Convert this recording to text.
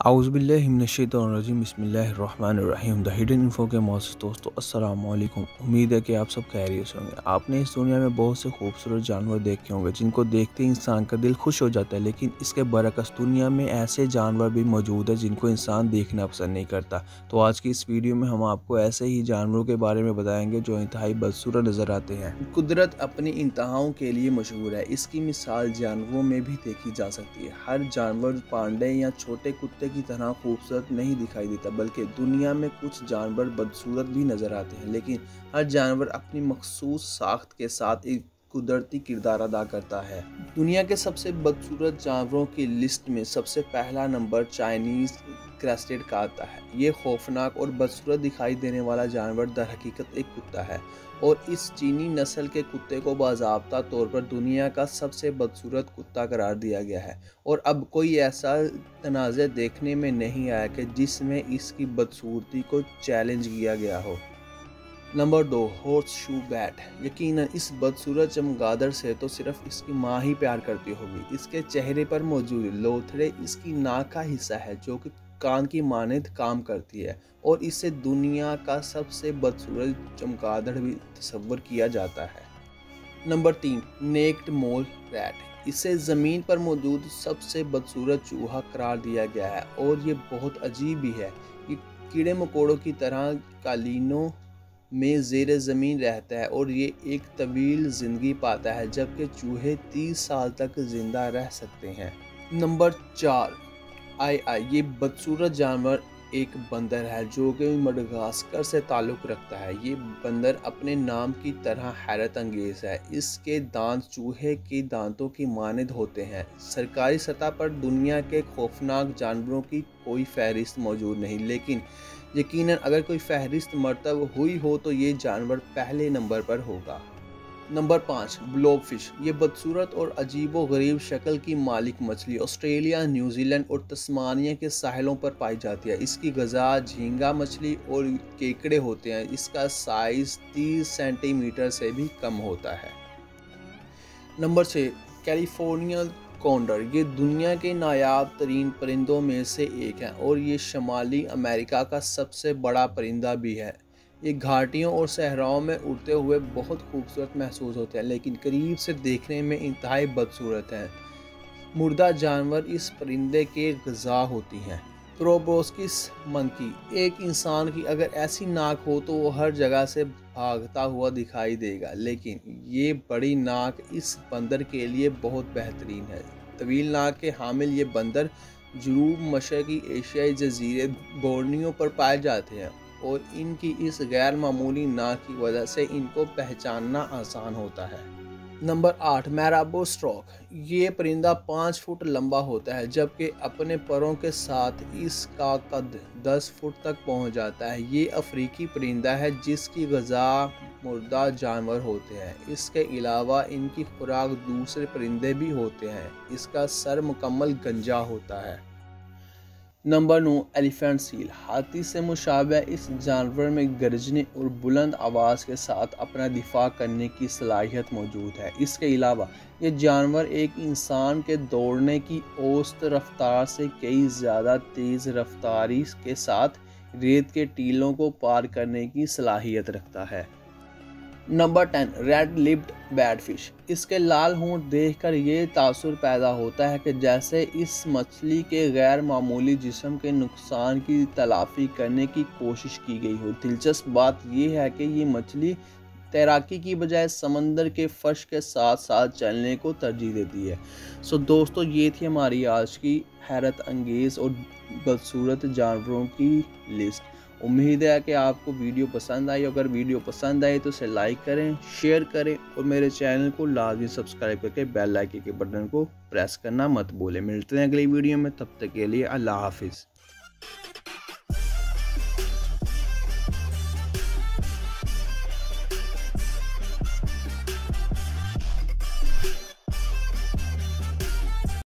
आउज़ुबिल्लाहि मिनश्शैतानिर्रजीम बिस्मिल्लाहिर्रहमानिर्रहीम। The hidden info के मोअज़्ज़िज़ दोस्तों अस्सलाम वालेकुम। उम्मीद है कि आप सब खैरियत से होंगे। आपने इस दुनिया में बहुत से खूबसूरत जानवर देखे होंगे जिनको देखते ही इंसान का दिल खुश हो जाता है, लेकिन इसके बरअक्स दुनिया में ऐसे जानवर भी मौजूद है जिनको इंसान देखना पसंद नहीं करता। तो आज की इस वीडियो में हम आपको ऐसे ही जानवरों के बारे में बताएंगे जो इंतहाई बदसूरत नज़र आते हैं। कुदरत अपनी इंतहाओं के लिए मशहूर है। इसकी मिसाल जानवरों में भी देखी जा सकती है। हर जानवर पांडे या छोटे कुत्ते की तरह खूबसूरत नहीं दिखाई देता, बल्कि दुनिया में कुछ जानवर बदसूरत भी नजर आते हैं, लेकिन हर जानवर अपनी मखसूस साख्त के साथ एक कुदरती किरदार अदा करता है। दुनिया के सबसे बदसूरत जानवरों की लिस्ट में सबसे पहला नंबर चाइनीज क्रेस्टेड का आता है। ये खौफनाक और बदसूरत दिखाई देने वाला जानवर दर हकीकत एक कुत्ता है और इस चीनी नस्ल के कुत्ते को बाज़ाब्ता तौर पर दुनिया का सबसे बदसूरत कुत्ता करार दिया गया है और अब कोई ऐसा तनाज़े देखने में नहीं आया कि जिसमें इसकी बदसूरती को चैलेंज किया गया हो। Number 2, horse shoe bat. यकीनन इस बदसूरत चमगादड़ से तो सिर्फ इसकी माँ ही प्यार करती होगी। इसके चेहरे पर मौजूद लोथड़े इसकी नाक का हिस्सा है जो कि कान की मानद काम करती है और इसे दुनिया का सबसे बदसूरत चमगादड़ भी तस्वर किया जाता है। नंबर 3, नेक्ड मोल रैट। इसे ज़मीन पर मौजूद सबसे बदसूरत चूहा करार दिया गया है और ये बहुत अजीब भी है। ये कीड़े मकोड़ों की तरह कालीनों में ज़ेरे ज़मीन रहता है और ये एक तवील ज़िंदगी पाता है, जबकि चूहे 30 साल तक ज़िंदा रह सकते हैं। नंबर 4, ये बदसूरत जानवर एक बंदर है जो कि मडगास्कर से ताल्लुक़ रखता है। ये बंदर अपने नाम की तरह हैरत अंगेज़ है। इसके दांत चूहे के दांतों की मानद होते हैं। सरकारी सतह पर दुनिया के खौफनाक जानवरों की कोई फहरिस्त मौजूद नहीं, लेकिन यकीनन अगर कोई फहरिस्त मरतब हुई हो तो ये जानवर पहले नंबर पर होगा। नंबर 5, ब्लॉबफिश। ये बदसूरत और अजीबो गरीब शक्ल की मालिक मछली ऑस्ट्रेलिया, न्यूजीलैंड और तस्मानिया के साहिलों पर पाई जाती है। इसकी ग़िज़ा झींगा मछली और केकड़े होते हैं। इसका साइज़ 30 सेंटीमीटर से भी कम होता है। Number 6, California condor। ये दुनिया के नायाब तरीन परिंदों में से एक है और ये शुमाली अमेरिका का सबसे बड़ा परिंदा भी है। ये घाटियों और सहराओं में उड़ते हुए बहुत खूबसूरत महसूस होते हैं, लेकिन करीब से देखने में इंतहाई बदसूरत हैं। मुर्दा जानवर इस परिंदे के ग़िज़ा होती हैं। Proboscis monkey. एक इंसान की अगर ऐसी नाक हो तो वो हर जगह से भागता हुआ दिखाई देगा, लेकिन ये बड़ी नाक इस बंदर के लिए बहुत बेहतरीन है। तवील नाक के हामिल ये बंदर जनूब मशरक़ी एशियाई जज़ीरे बोर्नियो पर पाए जाते हैं और इनकी इस गैर मामूली नाक की वजह से इनको पहचानना आसान होता है। Number 8, marabou stork. ये परिंदा 5 फुट लंबा होता है, जबकि अपने परों के साथ इसका कद 10 फुट तक पहुंच जाता है। ये अफ्रीकी परिंदा है जिसकी ग़िज़ा मुर्दा जानवर होते हैं। इसके अलावा इनकी खुराक दूसरे परिंदे भी होते हैं। इसका सर मुकम्मल गंजा होता है। Number 9, elephant seal. हाथी से मुशाबह इस जानवर में गर्जने और बुलंद आवाज़ के साथ अपना दिफा करने की सलाहियत मौजूद है। इसके अलावा ये जानवर एक इंसान के दौड़ने की औसत रफ्तार से कई ज़्यादा तेज़ रफ्तारी के साथ रेत के टीलों को पार करने की सलाहियत रखता है। Number 10, red lipped batfish. इसके लाल होंठ देखकर ये तासुर पैदा होता है कि जैसे इस मछली के गैर मामूली जिस्म के नुकसान की तलाफ़ी करने की कोशिश की गई हो। दिलचस्प बात यह है कि ये मछली तैराकी की बजाय समंदर के फर्श के साथ साथ चलने को तरजीह देती है। सो दोस्तों, ये थी हमारी आज की हैरत अंगेज़ और बदसूरत जानवरों की लिस्ट। उम्मीद है कि आपको वीडियो पसंद आई। अगर वीडियो पसंद आए तो इसे लाइक करें, शेयर करें और मेरे चैनल को लाजमी सब्सक्राइब करके बेल आइकन के बटन को प्रेस करना मत भूलें। मिलते हैं अगली वीडियो में, तब तक के लिए अल्लाह हाफिज़।